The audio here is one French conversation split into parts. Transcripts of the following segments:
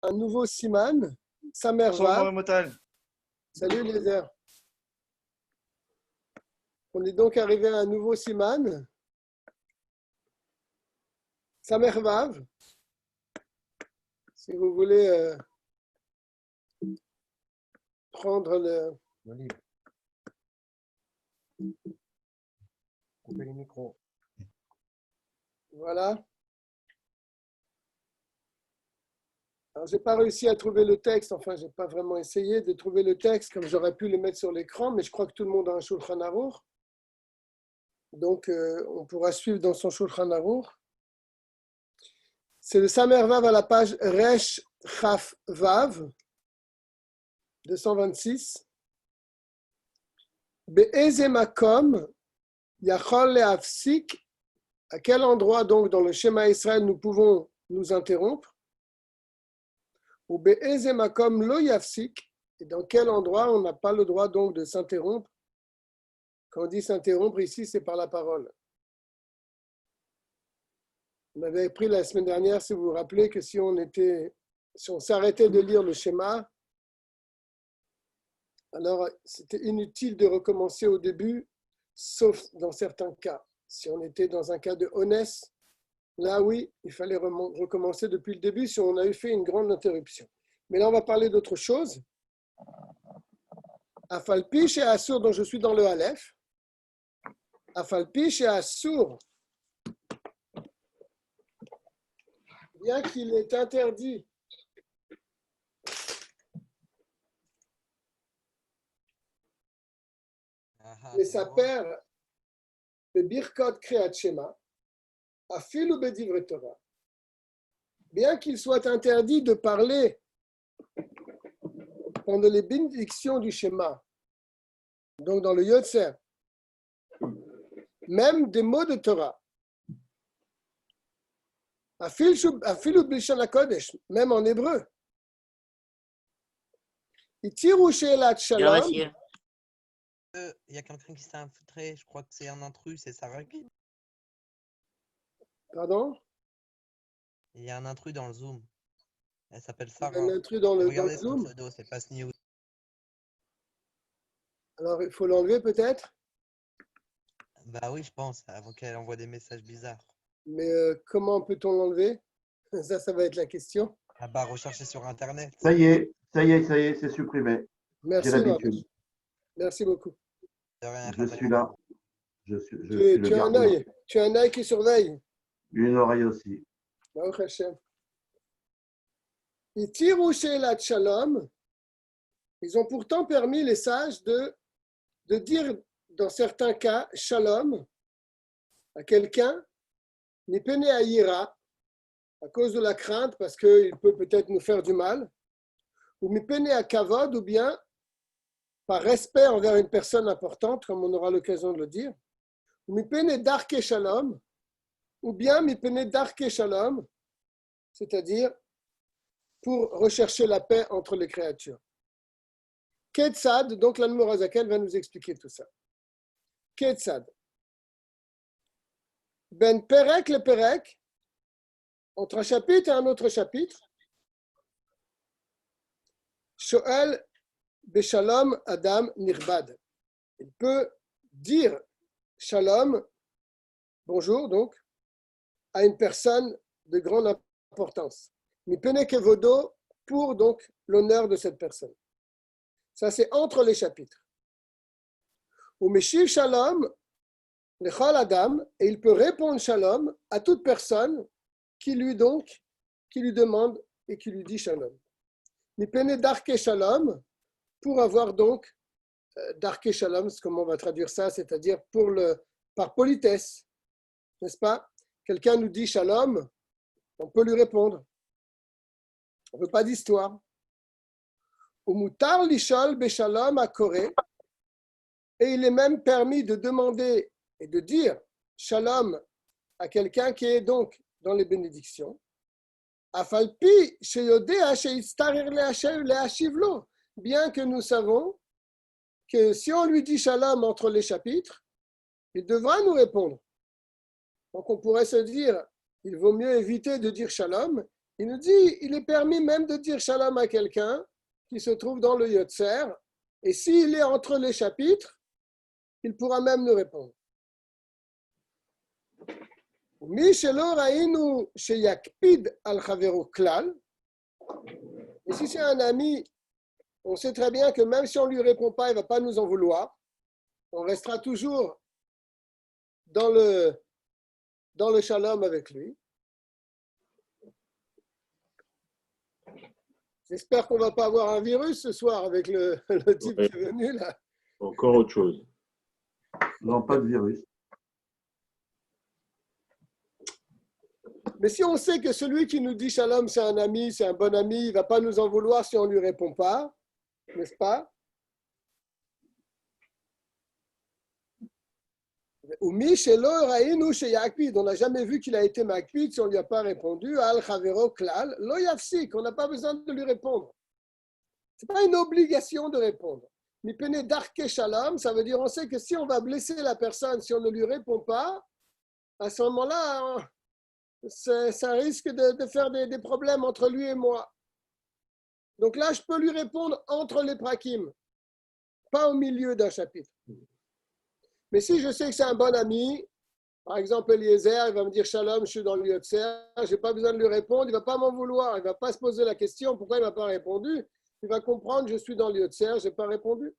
un nouveau siman, Samer Vav. Salut Lézer. On est donc arrivé à un nouveau siman, Samer Vav. Si vous voulez prendre le livre. Coupez les micros. Voilà. Alors, je n'ai pas réussi à trouver le texte, enfin, je n'ai pas vraiment essayé de trouver le texte comme j'aurais pu le mettre sur l'écran, mais je crois que tout le monde a un Shulchan Aruch. Donc, on pourra suivre dans son Shulchan Aruch. C'est le Samer Vav à la page Resh Chaf Vav, 226. Be'eze makom yachol le'afsik. À quel endroit, donc, dans le schéma Israël, nous pouvons nous interrompre? Ou be'eze makom lo yafsik. Et dans quel endroit on n'a pas le droit, donc, de s'interrompre? Quand on dit s'interrompre, ici, c'est par la parole. On avait appris la semaine dernière, si vous vous rappelez, que si on s'arrêtait de lire le schéma, alors c'était inutile de recommencer au début, sauf dans certains cas. Si on était dans un cas de honnête, là oui, il fallait recommencer depuis le début si on a eu fait une grande interruption. Mais là, on va parler d'autre chose. Afalpi chez Assur, dont je suis dans le Aleph. Afalpi chez Assur. Bien qu'il est interdit de sa père de Birkot Kriyat Shema, Afilu Bedivre Torah, bien qu'il soit interdit de parler pendant les bénédictions du Shema, donc dans le Yotzer, même des mots de Torah, Afilu Bilshan HaKodesh, même en hébreu. Itiru She'elat Shalom. Il y a quelqu'un qui s'est infiltré, je crois que c'est un intrus, c'est Sarah. Pardon? Il y a un intrus dans le Zoom. Elle s'appelle Sarah. Un intrus dans le Regardez son Zoom. pseudo, c'est pas News. Alors, il faut l'enlever peut-être? Bah oui, je pense, avant qu'elle envoie des messages bizarres. Mais comment peut-on l'enlever? Ça va être la question. Ah bah, rechercher sur Internet. Ça y est, c'est supprimé. Merci, J'ai l'habitude. Merci beaucoup. De rien, Je suis là. Je suis Tu le as un gardien. œil. Tu as un œil qui surveille. Une oreille aussi. Baruch Hashem. Itiru She'elat Shalom. Ils ont pourtant permis les sages de dire, dans certains cas, Shalom à quelqu'un, Mipene Ayira, à cause de la crainte, parce qu'il peut peut-être nous faire du mal, ou Mipene Akavod, ou bien par respect envers une personne importante, comme on aura l'occasion de le dire, ou Mipene Darke Shalom, ou bien Mipene Darke Shalom, c'est-à-dire pour rechercher la paix entre les créatures. Ketzad, donc l'Admor Hazakel va nous expliquer tout ça. Ketzad. Ben Perek le Perek, entre un chapitre et un autre chapitre, Shoel Beshalom Adam Nirbad. Il peut dire Shalom, bonjour donc, à une personne de grande importance. Mipene Kevodo, pour donc l'honneur de cette personne. Ça, c'est entre les chapitres. Ou Meshiv Shalom, Lechol Adam, et il peut répondre Shalom à toute personne qui lui demande et qui lui dit Shalom. Mipene Darke Shalom, pour avoir donc Darke Shalom, c'est comment on va traduire ça, c'est-à-dire par politesse, n'est-ce pas? Quelqu'un nous dit Shalom, on peut lui répondre. On ne veut pas d'histoire. Ou Mutar Lishol Beshalom à Corée, et il est même permis de demander et de dire Shalom à quelqu'un qui est donc dans les bénédictions. Afalpi sheyodea sheyistarir leashivlo, bien que nous savons que si on lui dit Shalom entre les chapitres, il devra nous répondre. Donc on pourrait se dire, il vaut mieux éviter de dire Shalom Il nous dit, il est permis même de dire shalom à quelqu'un qui se trouve dans le Yotzer, et s'il est entre les chapitres, il pourra même nous répondre. Mi shelo raïnu sheyakpid al chavero klal. Et si c'est un ami, on sait très bien que même si on ne lui répond pas, il ne va pas nous en vouloir. On restera toujours dans le shalom avec lui. J'espère qu'on ne va pas avoir un virus ce soir avec le type qui est venu là. Encore autre chose. Non, pas de virus. Mais si on sait que celui qui nous dit shalom, c'est un ami, c'est un bon ami, il ne va pas nous en vouloir si on ne lui répond pas, n'est-ce pas? Ou mi shelo raïnu sheyakpid, on n'a jamais vu qu'il a été makpid si on ne lui a pas répondu. Al chavero klal, lo yafsik, on n'a pas besoin de lui répondre. Ce n'est pas une obligation de répondre. Mi pene darke shalom, ça veut dire on sait que si on va blesser la personne, si on ne lui répond pas, à ce moment-là, ça risque de faire des problèmes entre lui et moi. Donc là, je peux lui répondre entre les prakim, pas au milieu d'un chapitre. Mais si je sais que c'est un bon ami, par exemple Eliezer, il va me dire shalom, je suis dans le Yotzer, je n'ai pas besoin de lui répondre, il ne va pas m'en vouloir, il ne va pas se poser la question pourquoi il ne m'a pas répondu, il va comprendre je suis dans le Yotzer, je n'ai pas répondu.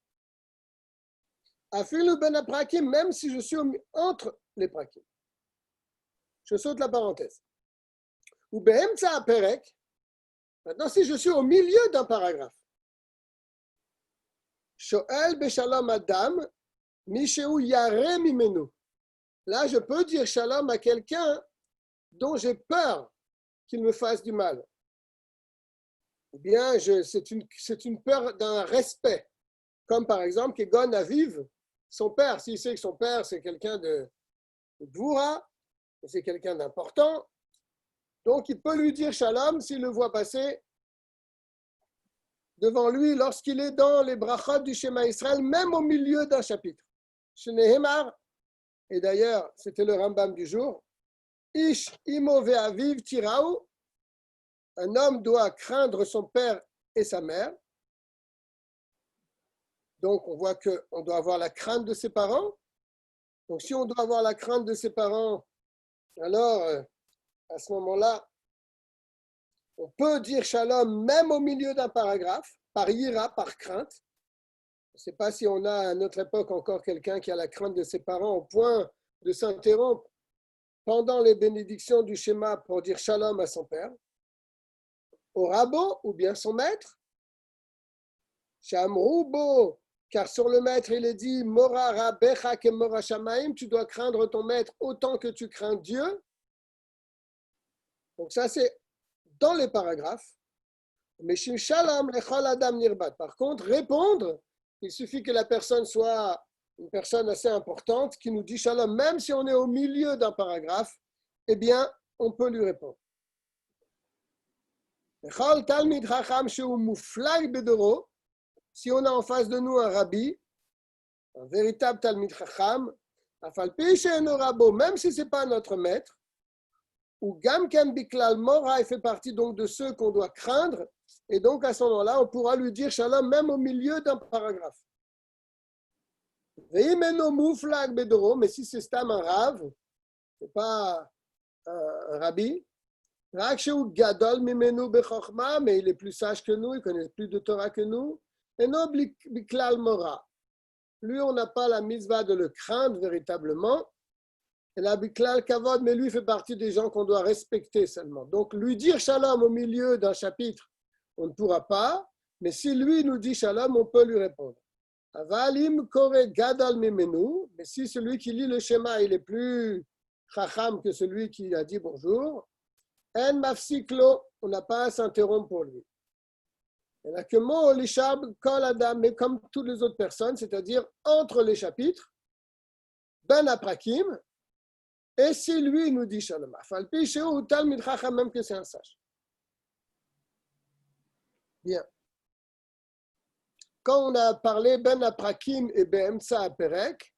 Afilu ben aprakim, même si je suis entre les prakim. Je saute la parenthèse. Ou be'emtsa aperek. Maintenant, si je suis au milieu d'un paragraphe. Shoel beshalom adam, misheu yare mimenu. Là, je peux dire shalom à quelqu'un dont j'ai peur qu'il me fasse du mal. Ou bien, c'est une peur d'un respect. Comme par exemple, Kegon Aviv, son père. S'il sait que son père, c'est quelqu'un de Dvoura, c'est quelqu'un d'important, donc il peut lui dire shalom s'il le voit passer devant lui lorsqu'il est dans les brachot du Shema Israël, même au milieu d'un chapitre. Shnehemar, et d'ailleurs c'était le Rambam du jour, Ish imo ve'aviv tirau, un homme doit craindre son père et sa mère. Donc on voit qu'on doit avoir la crainte de ses parents. Donc si on doit avoir la crainte de ses parents, alors à ce moment-là, on peut dire shalom même au milieu d'un paragraphe, par ira, par crainte. Je ne sais pas si on a à notre époque encore quelqu'un qui a la crainte de ses parents au point de s'interrompre pendant les bénédictions du schéma pour dire shalom à son père, au rabbo ou bien son maître, Shamrubo, car sur le maître il est dit Mora Rabbecha ke Mora Shamaim, tu dois craindre ton maître autant que tu crains Dieu. Donc ça c'est dans les paragraphes. Mais shalom lechol adam nirbad. Par contre, répondre, il suffit que la personne soit une personne assez importante qui nous dit shalom, même si on est au milieu d'un paragraphe, eh bien, on peut lui répondre. Lechol talmid chacham sheu muflag bedoro. Si on a en face de nous un rabbi, un véritable talmid chacham, afal pi she'eno rabbo, même si ce n'est pas notre maître, ou Gamken Biklal Mora, il fait partie donc de ceux qu'on doit craindre, et donc à ce moment-là, on pourra lui dire shalom même au milieu d'un paragraphe. Veimeno Mouflag Bedoro, mais si c'est Stam un rave, ce n'est pas un rabbi, Raksheu Gadol Mimenu Bechokma, mais il est plus sage que nous, il connaît plus de Torah que nous, et non Biklal Mora. Lui, on n'a pas la mitzvah de le craindre véritablement. Et la Biklal Kavod, mais lui fait partie des gens qu'on doit respecter seulement. Donc, lui dire shalom au milieu d'un chapitre, on ne pourra pas, mais si lui nous dit shalom, on peut lui répondre. Avalim kore gadal mimenu, mais si celui qui lit le schéma, il est plus chacham que celui qui a dit bonjour, en mafsiklo, on n'a pas à s'interrompre pour lui. Il n'y a que mo lishab kol adam, mais comme toutes les autres personnes, c'est-à-dire entre les chapitres, ben aprakim. Et si lui nous dit shalom, même que c'est un sage. Bien. Quand on a parlé ben aprakim et be'emtsa aperek,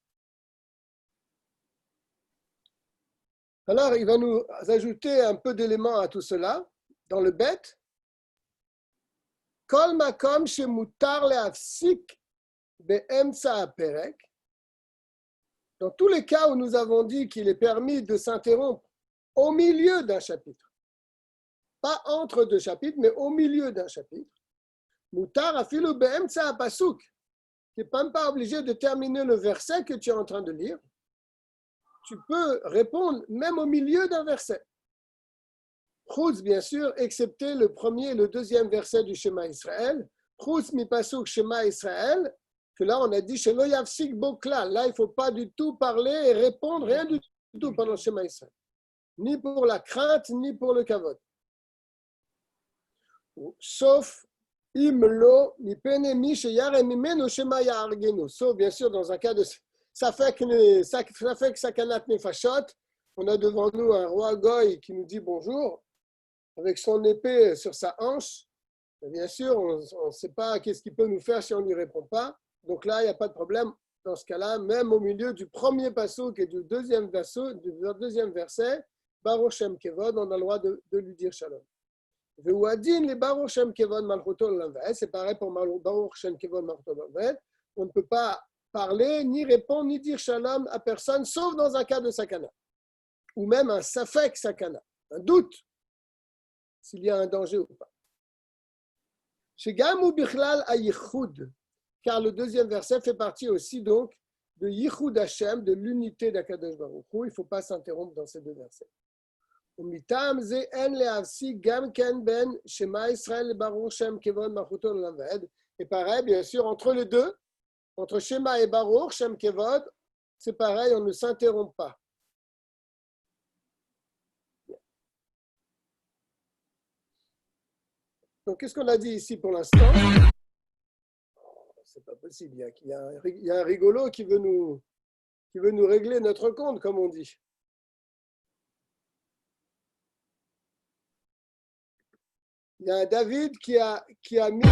alors il va nous ajouter un peu d'éléments à tout cela. dans le bet, Kol makom shemutar le'afsik be'emtsa ha'perek. Dans tous les cas où nous avons dit qu'il est permis de s'interrompre au milieu d'un chapitre, pas entre deux chapitres, mais au milieu d'un chapitre, mutar afilu be'emtsa ha'pasuk. Tu n'es même pas obligé de terminer le verset que tu es en train de lire. Tu peux répondre même au milieu d'un verset. Chutz, bien sûr, excepté le premier et le deuxième verset du Shema Israël. Chutz mi pasuk Shema Israël, que là on a dit Shelo yafsik bo klal. Là, il ne faut pas du tout parler et répondre, rien du tout pendant le Shema Israël. Ni pour la crainte, ni pour le kavod. Sauf imlo mi pene mi sheyare mimeno Shema ya'argenu. Sauf, bien sûr, dans un cas de ça fait que sakanat nefashot, on a devant nous un roi goy qui nous dit bonjour, avec son épée sur sa hanche. Et bien sûr, on ne sait pas qu'est-ce qu'il peut nous faire si on ne lui répond pas. Donc là, il n'y a pas de problème. Dans ce cas-là, même au milieu du premier passouk et du deuxième verset, Baruch Shem Kevod, on a le droit de lui dire shalom. Veuadin les Baruch Shem Kevod Malchuto L'Aved, c'est pareil pour Baruch Shem Kevod Malchuto L'Aved. On ne peut pas parler, ni répondre, ni dire shalom à personne, sauf dans un cas de sakana, ou même un safek sakana, un doute, s'il y a un danger ou pas. Chez Gamou Bichlal à Yichud, car le deuxième verset fait partie aussi donc de Yichud Hashem, de l'unité d'Akadosh Baruch Hu. Il ne faut pas s'interrompre dans ces deux versets. Umitam ze en leavsi gam ken ben Shema Israël Baruch Shem Kevod Malchuto L'Aved. Et pareil, bien sûr, entre les deux, entre Shema et Baruch Shem Kevod, c'est pareil, on ne s'interrompt pas. Donc, qu'est-ce qu'on a dit ici pour l'instant? C'est pas possible. Il y a un rigolo qui veut nous régler notre compte, comme on dit. Il y a un David qui a mis